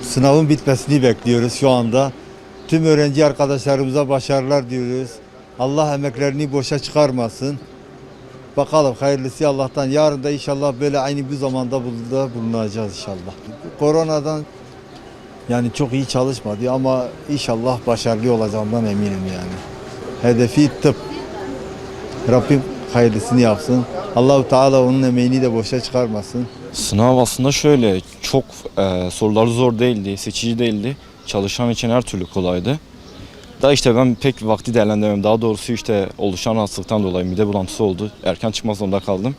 Sınavın bitmesini bekliyoruz şu anda. Tüm öğrenci arkadaşlarımıza başarılar diyoruz. Allah emeklerini boşa çıkarmasın. Bakalım hayırlısı Allah'tan. Yarın da inşallah böyle aynı bu zamanda bulunacağız inşallah. Koronadan yani çok iyi çalışmadı ama inşallah başarılı olacağımdan eminim yani. Hedefi tıp. Rabbim hayırlısını yapsın. Allahu Teala onun emeğini de boşa çıkarmasın. Sınav aslında şöyle çok soruları zor değildi, seçici değildi. Çalışan için her türlü kolaydı. Da işte ben pek vakti değerlendiremem. Daha doğrusu işte oluşan hastalıktan dolayı mide bulantısı oldu. Erken çıkmak zorunda kaldım.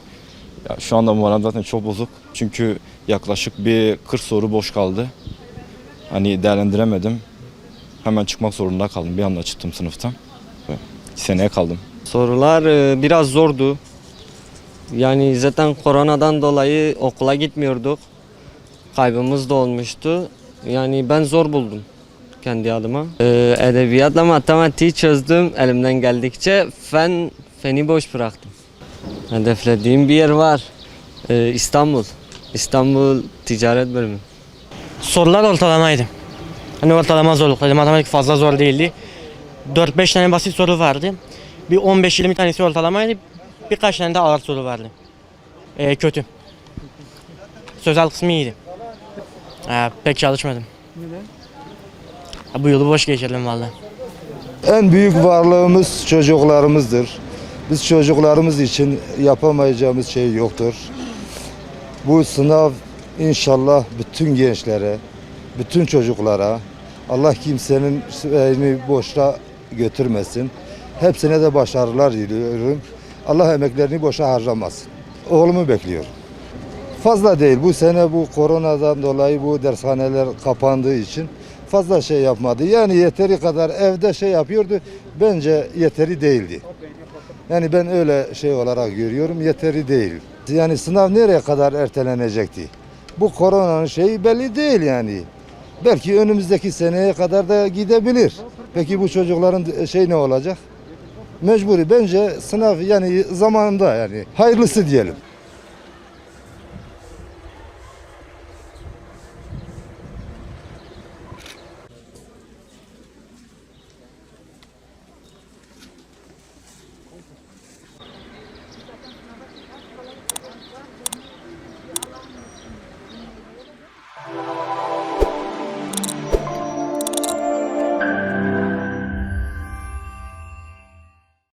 Ya şu anda moralim zaten çok bozuk. Çünkü yaklaşık bir 40 soru boş kaldı. Hani değerlendiremedim. Hemen çıkmak zorunda kaldım. Bir anda çıktım sınıftan. Seneye kaldım. Sorular biraz zordu. Yani zaten koronadan dolayı okula gitmiyorduk. Kaybımız da olmuştu. Yani ben zor buldum kendi adıma. Edebiyatla matematiği çözdüm elimden geldikçe. Feni boş bıraktım. Hedeflediğim bir yer var. İstanbul. İstanbul Ticaret Bölümü. Sorular ortalamaydı. Hani ortalama zorluktaydı. Matematik fazla zor değildi. 4-5 tane basit soru vardı. Bir 15-20 tanesi ortalamaydı. Birkaç tane de ağır soru vardı. Kötü. Sözel kısmı iyiydi. Pek çalışmadım. Neden? Bu yılı boş geçirdim vallahi. En büyük varlığımız çocuklarımızdır. Biz çocuklarımız için yapamayacağımız şey yoktur. Bu sınav inşallah bütün gençlere, bütün çocuklara, Allah kimsenin boşa götürmesin. Hepsine de başarılar diliyorum. Allah emeklerini boşa harcamasın. Oğlumu bekliyorum. Fazla değil. Bu sene bu koronadan dolayı bu dershaneler kapandığı için fazla şey yapmadı. Yani yeteri kadar evde şey yapıyordu. Bence yeteri değildi. Yani ben öyle şey olarak görüyorum. Yeteri değil. Yani sınav nereye kadar ertelenecekti? Bu koronanın şeyi belli değil yani. Belki önümüzdeki seneye kadar da gidebilir. Peki bu çocukların şey ne olacak? Mecburi. Bence sınav yani zamanında yani hayırlısı diyelim.